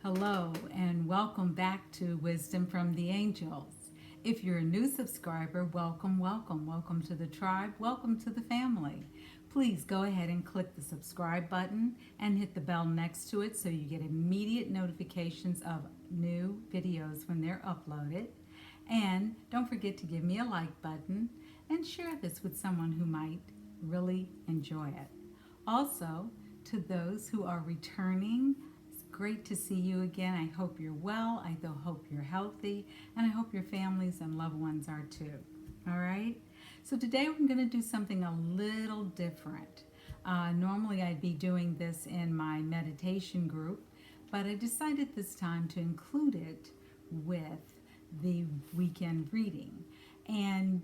Hello, and welcome back to Wisdom from the Angels. If you're a new subscriber, welcome, welcome. Welcome to the tribe. Welcome to the family. Please go ahead and click the subscribe button and hit the bell next to it so you get immediate notifications of new videos when they're uploaded. And don't forget to give me a like button and share this with someone who might really enjoy it. Also, to those who are returning, great to see you again. I hope you're well. I hope you're healthy. And I hope your families and loved ones are too. All right? So today we're going to do something a little different. Normally I'd be doing this in my meditation group, but I decided this time to include it with the weekend reading. And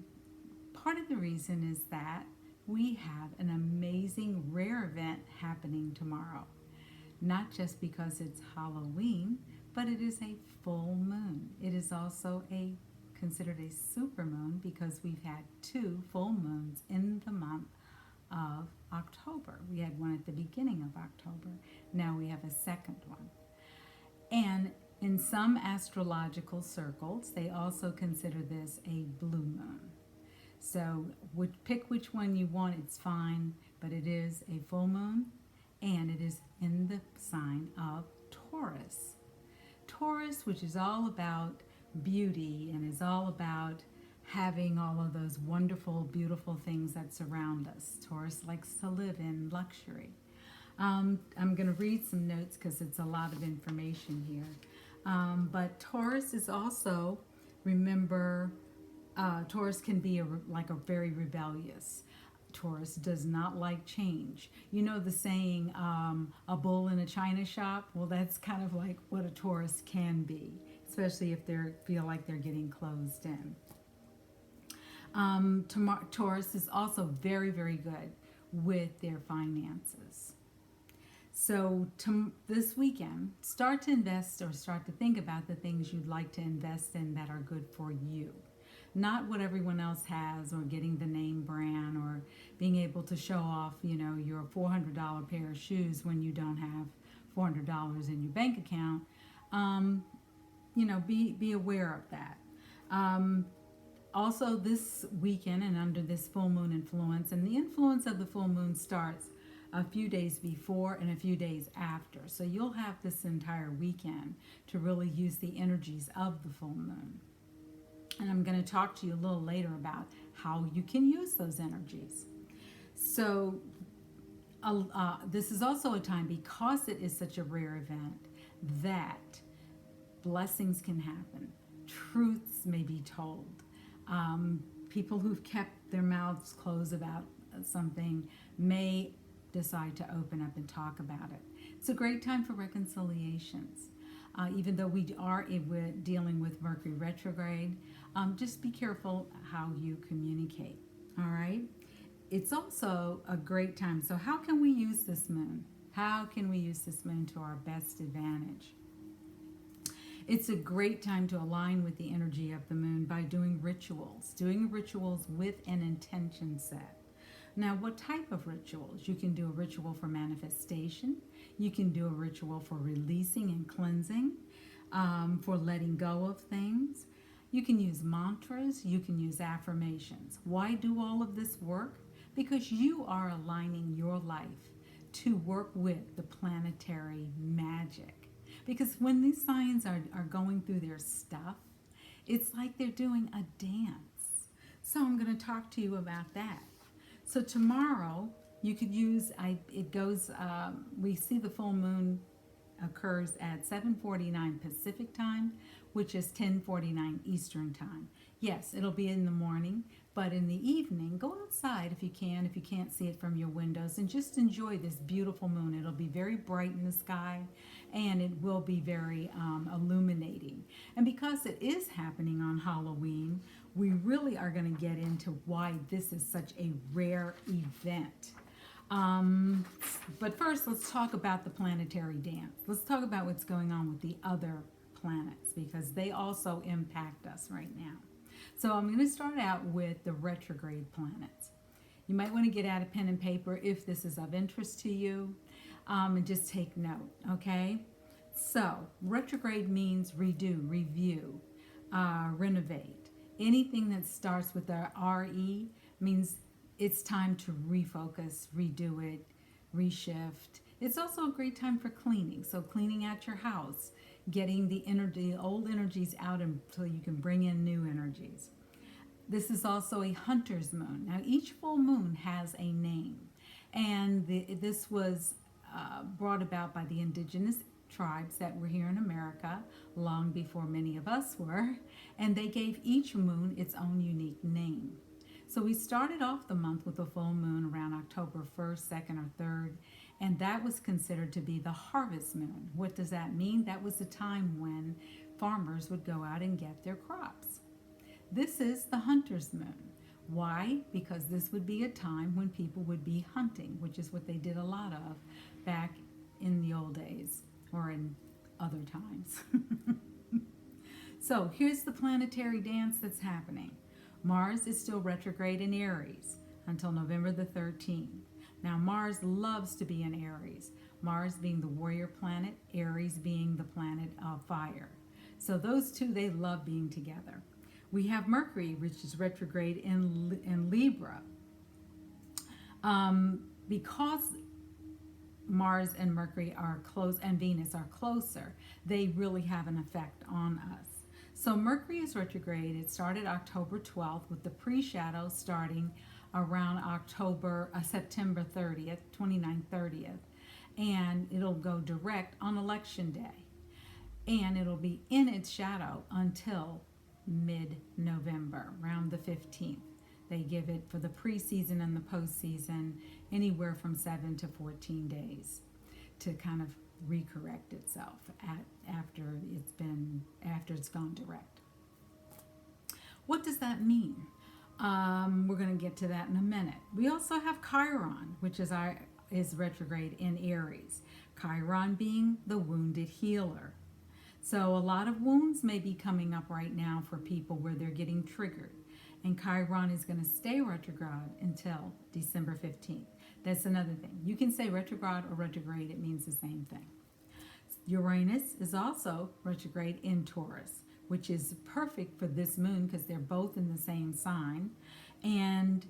part of the reason is that we have an amazing rare event happening tomorrow. Not just because it's Halloween, but it is a full moon. It is also considered a supermoon because we've had two full moons in the month of October. We had one at the beginning of October. Now we have a second one. And in some astrological circles, they also consider this a blue moon. So pick which one you want, it's fine, but it is a full moon. And it is in the sign of Taurus. Taurus, which is all about beauty and is all about having all of those wonderful, beautiful things that surround us. Taurus likes to live in luxury. I'm going to read some notes because it's a lot of information here. But Taurus is also, remember, Taurus can be like a very rebellious. Taurus does not like change. You know the saying, a bull in a china shop? Well, that's kind of like what a Taurus can be, especially if they feel like they're getting closed in. Taurus is also very, very good with their finances. So this weekend, start to invest or start to think about the things you'd like to invest in that are good for you. Not what everyone else has, or getting the name brand, or being able to show off, your $400 pair of shoes when you don't have $400 in your bank account. Be aware of that. Also, this weekend and under this full moon influence, and the influence of the full moon starts a few days before and a few days after. So you'll have this entire weekend to really use the energies of the full moon. And I'm going to talk to you a little later about how you can use those energies. So this is also a time, because it is such a rare event, that blessings can happen. Truths may be told. People who've kept their mouths closed about something may decide to open up and talk about it. It's a great time for reconciliations. Even though we are dealing with Mercury retrograde, just be careful how you communicate, all right? It's also a great time. So how can we use this moon? How can we use this moon to our best advantage? It's a great time to align with the energy of the moon by doing rituals with an intention set. Now, what type of rituals? You can do a ritual for manifestation. You can do a ritual for releasing and cleansing, for letting go of things. You can use mantras. You can use affirmations. Why do all of this work? Because you are aligning your life to work with the planetary magic. Because when these signs are going through their stuff, it's like they're doing a dance. So I'm going to talk to you about that. So tomorrow, you could use, we see the full moon occurs at 7:49 Pacific time, which is 10:49 Eastern time. Yes, it'll be in the morning, but in the evening, go outside if you can't see it from your windows, and just enjoy this beautiful moon. It'll be very bright in the sky, and it will be very illuminating. And because it is happening on Halloween, we really are going to get into why this is such a rare event. But first, let's talk about the planetary dance. Let's talk about what's going on with the other planets, because they also impact us right now. So I'm going to start out with the retrograde planets. You might want to get out a pen and paper if this is of interest to you, and just take note, okay? So, retrograde means redo, review, renovate. Anything that starts with the RE means it's time to refocus, redo it, reshift. It's also a great time for cleaning. So, cleaning out your house, getting the energy, old energies out until you can bring in new energies. This is also a hunter's moon. Now, each full moon has a name, and this was brought about by the indigenous tribes that were here in America long before many of us were, and they gave each moon its own unique name. So we started off the month with a full moon around October 1st, 2nd, or 3rd, and that was considered to be the harvest moon. What does that mean? That was the time when farmers would go out and get their crops. This is the hunter's moon. Why? Because this would be a time when people would be hunting, which is what they did a lot of back in the old days or in other times. So here's the planetary dance that's happening. Mars is still retrograde in Aries until November the 13th. Now Mars loves to be in Aries. Mars being the warrior planet, Aries being the planet of fire. So those two, they love being together. We have Mercury, which is retrograde in Libra. Because Mars and Mercury are close and Venus are closer, they really have an effect on us. So Mercury is retrograde. It started October 12th with the pre-shadow starting around September 30th, 29th, 30th. And it'll go direct on election day. And it'll be in its shadow until mid-November, around the 15th. They give it for the preseason and the postseason anywhere from 7 to 14 days to kind of recorrect itself after it's gone direct. What does that mean? We're going to get to that in a minute. We also have Chiron, which is retrograde in Aries. Chiron being the wounded healer. So a lot of wounds may be coming up right now for people where they're getting triggered. And Chiron is going to stay retrograde until December 15th. That's another thing. You can say retrograde or retrograde. It means the same thing. Uranus is also retrograde in Taurus, which is perfect for this moon because they're both in the same sign. And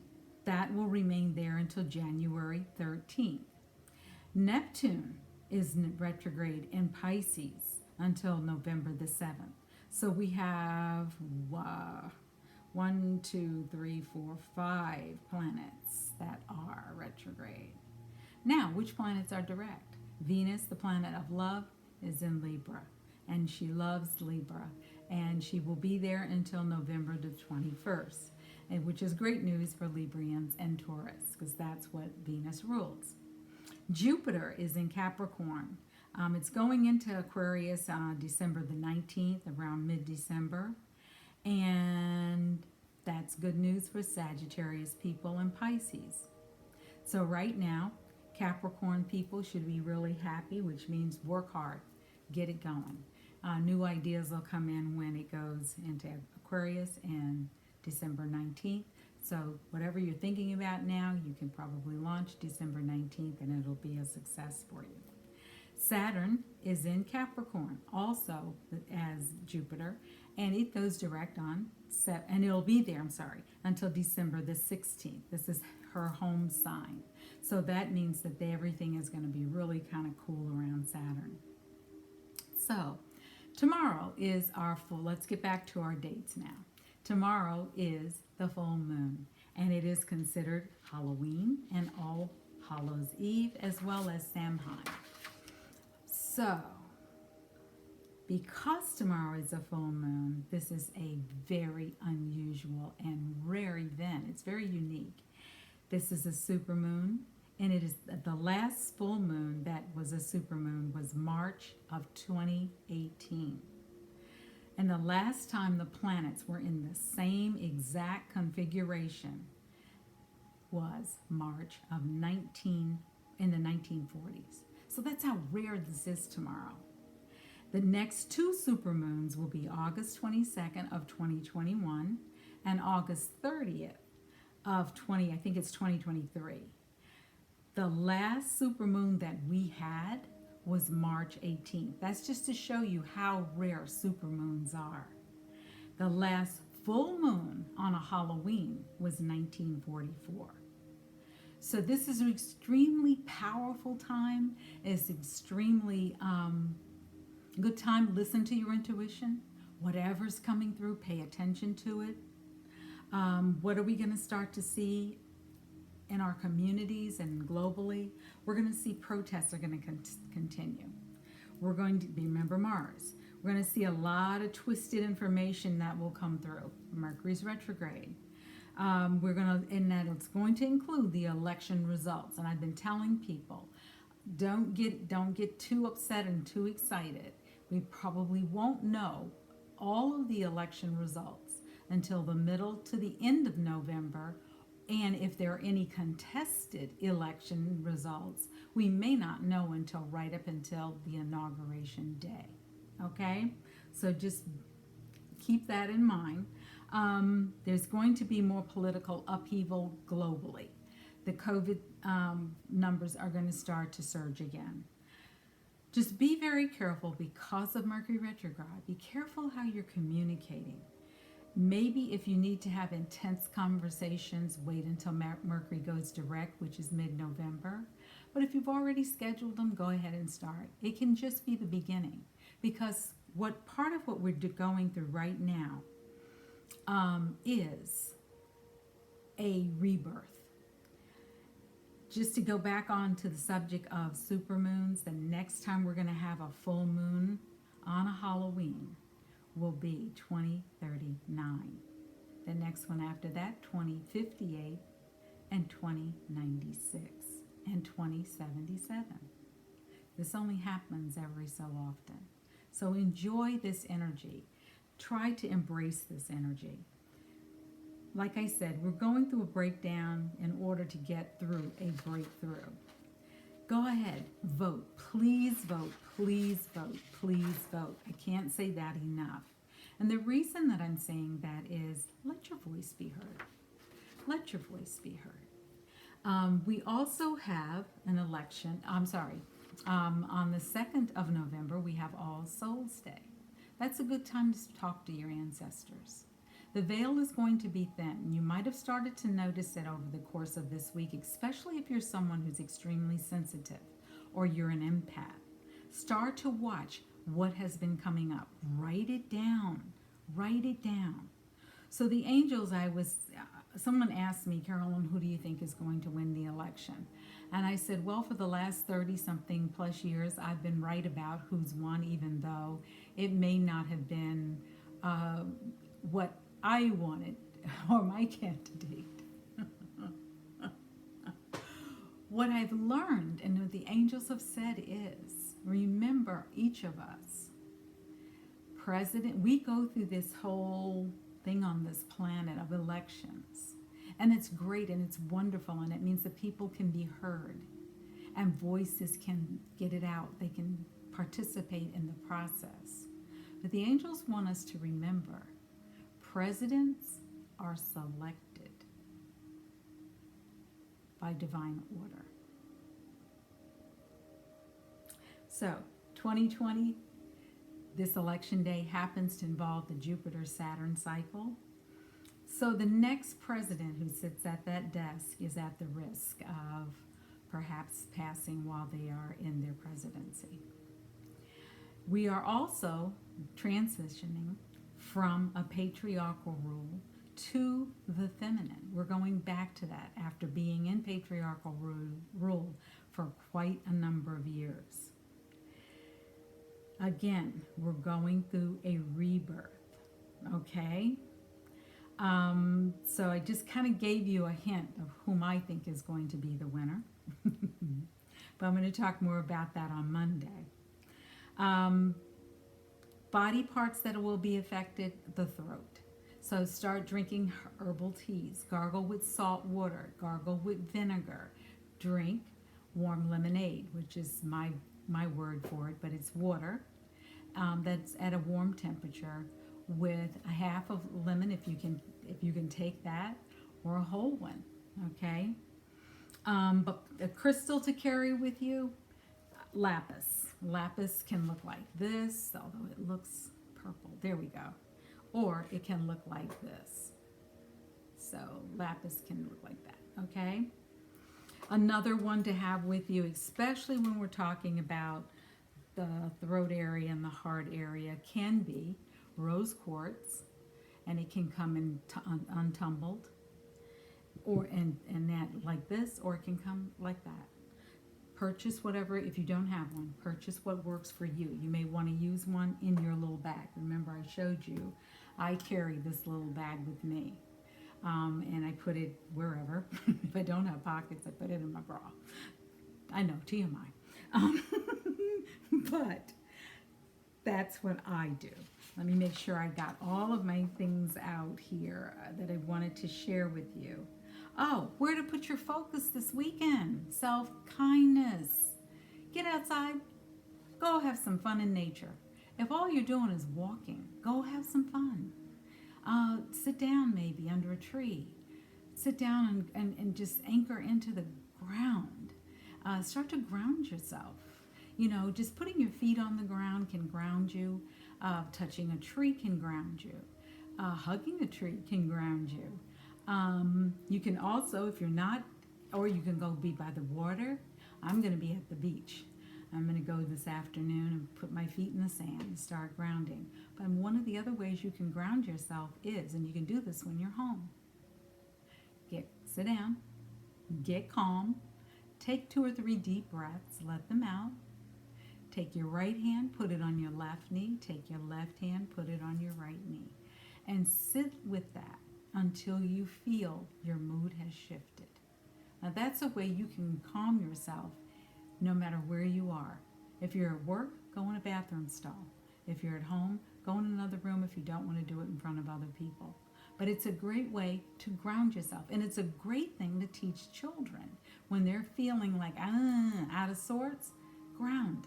that will remain there until January 13th. Neptune is retrograde in Pisces until November the 7th. So we have 5 planets that are retrograde. Now, which planets are direct? Venus, the planet of love, is in Libra, and she loves Libra, and she will be there until November the 21st, which is great news for Librians and Taurus, because that's what Venus rules. Jupiter is in Capricorn. It's going into Aquarius on December the 19th, around mid-December. And that's good news for Sagittarius people and Pisces. So right now, Capricorn people should be really happy, which means work hard, get it going. New ideas will come in when it goes into Aquarius and December 19th. So whatever you're thinking about now, you can probably launch December 19th and it'll be a success for you. Saturn is in Capricorn, also as Jupiter, and it goes direct on, and it'll be there, until December the 16th. This is her home sign. So that means that everything is going to be really kind of cool around Saturn. So tomorrow is let's get back to our dates now. Tomorrow is the full moon, and it is considered Halloween and All Hallows Eve, as well as Samhain. So, because tomorrow is a full moon, this is a very unusual and rare event. It's very unique. This is a supermoon, and it is the last full moon that was a supermoon was March of 2018. And the last time the planets were in the same exact configuration was March of in the 1940s. So that's how rare this is tomorrow. The next two supermoons will be August 22nd of 2021 and August 30th of 2023. The last supermoon that we had was March 18th. That's just to show you how rare supermoons are. The last full moon on a Halloween was 1944. So this is an extremely powerful time. It's extremely good time. Listen to your intuition. Whatever's coming through, pay attention to it. What are we going to start to see in our communities and globally? We're going to see protests are going to continue. We're going to remember Mars. We're going to see a lot of twisted information that will come through. Mercury's retrograde. And that it's going to include the election results. And I've been telling people, don't get too upset and too excited. We probably won't know all of the election results until the middle to the end of November. And if there are any contested election results, we may not know until right up until the inauguration day. Okay? So just keep that in mind. There's going to be more political upheaval globally. The COVID numbers are going to start to surge again. Just be very careful because of Mercury retrograde. Be careful how you're communicating. Maybe if you need to have intense conversations, wait until Mercury goes direct, which is mid-November. But if you've already scheduled them, go ahead and start. It can just be the beginning, because part of what we're going through right now is a rebirth. Just to go back on to the subject of supermoons, the next time we're going to have a full moon on a Halloween will be 2039. The next one after that, 2058, and 2096, and 2077. This only happens every so often. So enjoy this energy. Try to embrace this energy. Like I said, we're going through a breakdown in order to get through a breakthrough. Go ahead, vote. Please vote, please vote, please vote. I can't say that enough. And the reason that I'm saying that is let your voice be heard. Let your voice be heard. We also have an election, on the 2nd of November, we have All Souls Day. That's a good time to talk to your ancestors. The veil is going to be thin. You might have started to notice it over the course of this week, especially if you're someone who's extremely sensitive or you're an empath. Start to watch what has been coming up. Write it down. Write it down. So the angels, someone asked me, Carolyn, who do you think is going to win the election? And I said, well, for the last 30-something plus years, I've been right about who's won, even though it may not have been what I wanted or my candidate. What I've learned and what the angels have said is, remember, each of us, we go through this whole thing on this planet of elections. And it's great and it's wonderful, and it means that people can be heard and voices can get it out. They can participate in the process. But the angels want us to remember, presidents are selected by divine order. So, 2020, this election day happens to involve the Jupiter-Saturn cycle. So the next president who sits at that desk is at the risk of perhaps passing while they are in their presidency. We are also transitioning from a patriarchal rule to the feminine. We're going back to that after being in patriarchal rule for quite a number of years. Again, we're going through a rebirth, okay? So I just kind of gave you a hint of whom I think is going to be the winner. But I'm going to talk more about that on Monday. Body parts that will be affected, the throat. So start drinking herbal teas. Gargle with salt water. Gargle with vinegar. Drink warm lemonade, which is my word for it, but it's water that's at a warm temperature with a half of lemon if you can take that, or a whole one, okay? But a crystal to carry with you, lapis. Lapis can look like this, although it looks purple. There we go. Or it can look like this. So lapis can look like that, okay? Another one to have with you, especially when we're talking about the throat area and the heart area, can be rose quartz, and it can come in untumbled, or and that like this, or it can come like that. Purchase whatever. If you don't have one, purchase what works for you. You may want to use one in your little bag. Remember, I showed you I carry this little bag with me, and I put it wherever. If I don't have pockets, I put it in my bra. I know, TMI. But that's what I do. Let me make sure I got all of my things out here that I wanted to share with you. Oh, where to put your focus this weekend? Self-kindness. Get outside. Go have some fun in nature. If all you're doing is walking, go have some fun. Sit down maybe under a tree. Sit down and just anchor into the ground. Start to ground yourself. You know, just putting your feet on the ground can ground you. Touching a tree can ground you. Hugging a tree can ground you. You can also, if you're not, or you can go be by the water. I'm going to be at the beach. I'm going to go this afternoon and put my feet in the sand and start grounding. But one of the other ways you can ground yourself is, and you can do this when you're home, sit down, get calm, take 2 or 3 deep breaths, let them out. Take your right hand, put it on your left knee. Take your left hand, put it on your right knee. And sit with that until you feel your mood has shifted. Now that's a way you can calm yourself no matter where you are. If you're at work, go in a bathroom stall. If you're at home, go in another room if you don't want to do it in front of other people. But it's a great way to ground yourself. And it's a great thing to teach children. When they're feeling like out of sorts, ground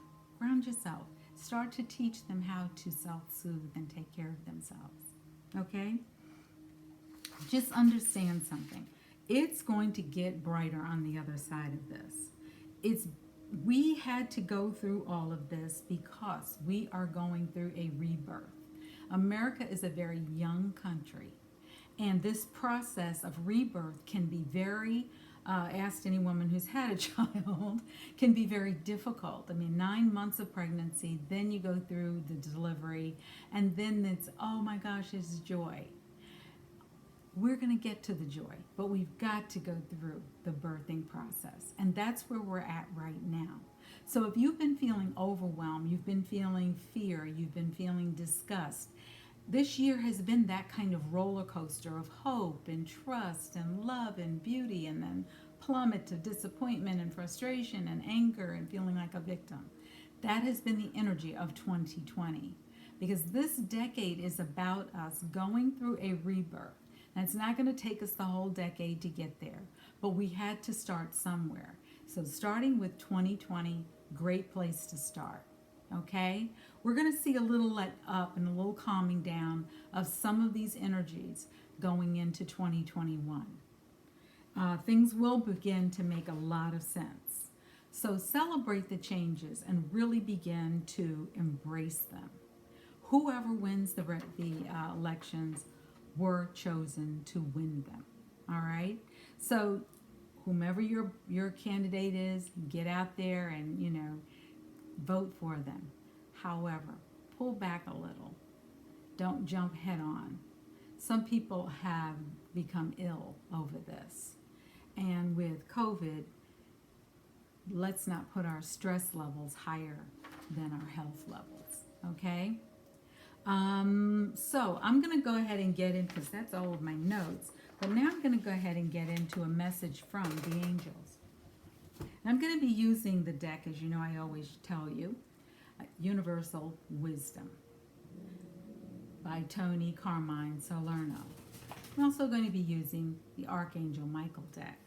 yourself. Start to teach them how to self-soothe and take care of themselves. Okay? Just understand something. It's going to get brighter on the other side of this. We had to go through all of this because we are going through a rebirth. America is a very young country, and this process of rebirth can be very asked any woman who's had a child, can be very difficult. I mean, 9 months of pregnancy, then you go through the delivery, and then it's, oh my gosh, it's joy. We're going to get to the joy, but we've got to go through the birthing process, and that's where we're at right now. So if you've been feeling overwhelmed, you've been feeling fear, you've been feeling disgust, this year has been that kind of roller coaster of hope and trust and love and beauty, and then plummet to disappointment and frustration and anger and feeling like a victim. That has been the energy of 2020, because this decade is about us going through a rebirth. And it's not going to take us the whole decade to get there, but we had to start somewhere. So starting with 2020, great place to start. Okay? We're going to see a little let up and a little calming down of some of these energies going into 2021. Things will begin to make a lot of sense. So celebrate the changes and really begin to embrace them. Whoever wins the elections were chosen to win them. All right? So whomever your candidate is, get out there and, vote for them. However, pull back a little. Don't jump head on. Some people have become ill over this. And with COVID, let's not put our stress levels higher than our health levels. Okay? So I'm going to go ahead and get in, because that's all of my notes. But now I'm going to go ahead and get into a message from the angels. And I'm going to be using the deck, as you know I always tell you, Universal Wisdom by Tony Carmine Salerno. I'm also going to be using the Archangel Michael deck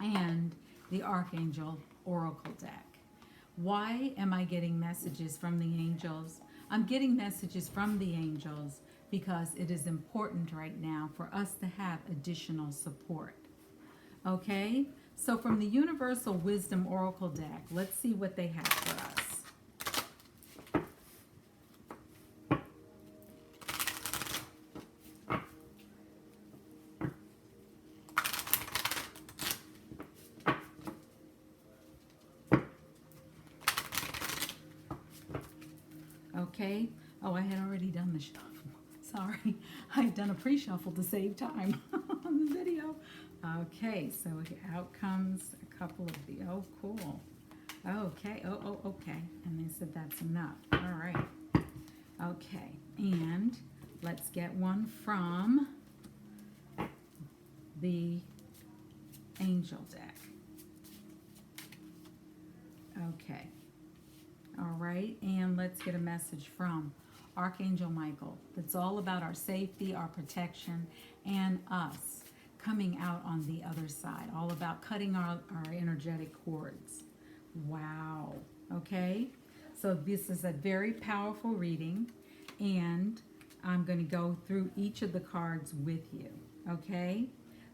and the Archangel Oracle deck. Why am I getting messages from the angels? I'm getting messages from the angels because it is important right now for us to have additional support. Okay? So from the Universal Wisdom Oracle deck, let's see what they have for us. Okay. Oh, I had already done the shuffle. Sorry. I've done a pre-shuffle to save time on the video. Okay, so out comes a couple of the, oh, cool. Okay, okay. And they said that's enough. All right. Okay, and let's get one from the angel deck. Okay. All right, and let's get a message from Archangel Michael. That's all about our safety, our protection, and us coming out on the other side. All about cutting our energetic cords. Wow. Okay, so this is a very powerful reading, and I'm going to go through each of the cards with you. Okay,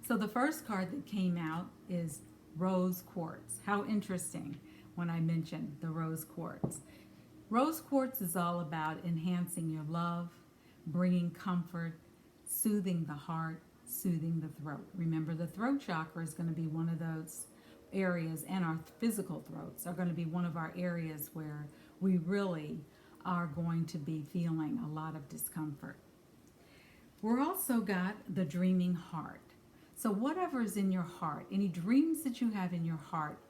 so the first card that came out is Rose Quartz. How interesting when I mentioned the rose quartz. Rose quartz is all about enhancing your love, bringing comfort, soothing the heart, soothing the throat. Remember, the throat chakra is going to be one of those areas, and our physical throats are going to be one of our areas where we really are going to be feeling a lot of discomfort. We're also got the dreaming heart. So whatever is in your heart, any dreams that you have in your heart,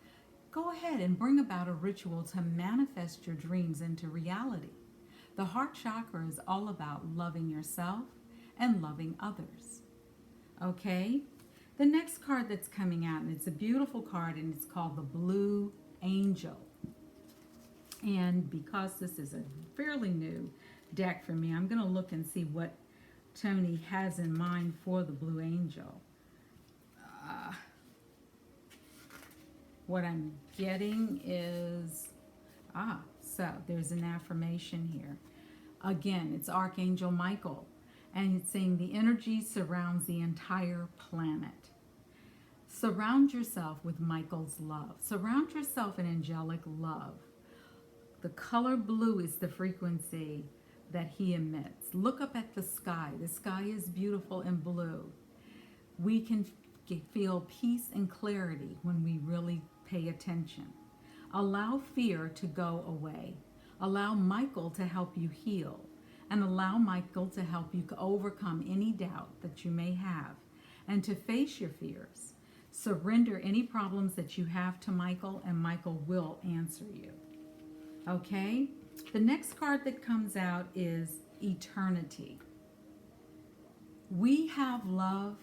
go ahead and bring about a ritual to manifest your dreams into reality. The heart chakra is all about loving yourself and loving others. Okay? The next card that's coming out, and it's a beautiful card, and it's called the Blue Angel. And because this is a fairly new deck for me, I'm going to look and see what Tony has in mind for the Blue Angel. What I'm getting is, so there's an affirmation here. Again, it's Archangel Michael, and it's saying the energy surrounds the entire planet. Surround yourself with Michael's love. Surround yourself in angelic love. The color blue is the frequency that he emits. Look up at the sky. The sky is beautiful and blue. We can feel peace and clarity when we really pay attention. Allow fear to go away. Allow Michael to help you heal, and allow Michael to help you overcome any doubt that you may have and to face your fears. Surrender any problems that you have to Michael, and Michael will answer you. Okay? The next card that comes out is Eternity. We have love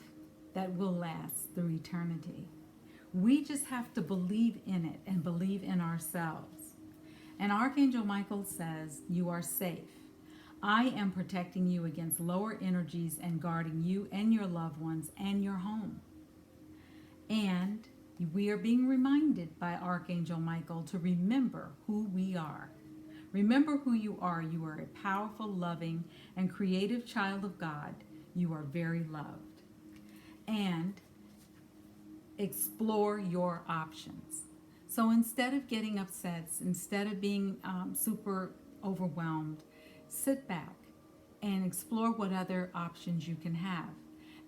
that will last through eternity. We just have to believe in it and believe in ourselves. And Archangel Michael says, you are safe. I am protecting you against lower energies and guarding you and your loved ones and your home. And we are being reminded by Archangel Michael to remember who we are. Remember who you are. You are a powerful, loving, and creative child of God. You are very loved. And explore your options. So instead of getting upset, instead of being super overwhelmed, sit back and explore what other options you can have.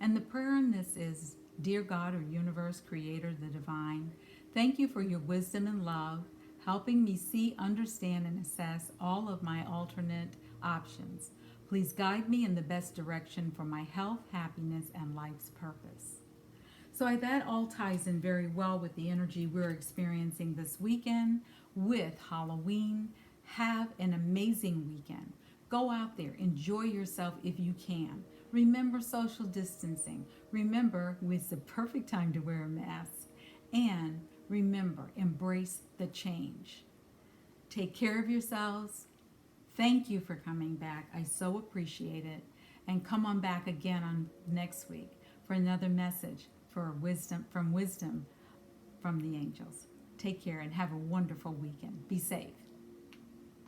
And the prayer in this is, Dear God or Universe, Creator, the Divine, thank you for your wisdom and love, helping me see, understand, and assess all of my alternate options. Please guide me in the best direction for my health, happiness, and life's purpose. So that all ties in very well with the energy we're experiencing this weekend with Halloween. Have an amazing weekend. Go out there, enjoy yourself if you can. Remember social distancing. Remember, it's the perfect time to wear a mask. And remember, embrace the change. Take care of yourselves. Thank you for coming back. I so appreciate it. And come on back again on next week for another message for wisdom from the angels. Take care and have a wonderful weekend. Be safe.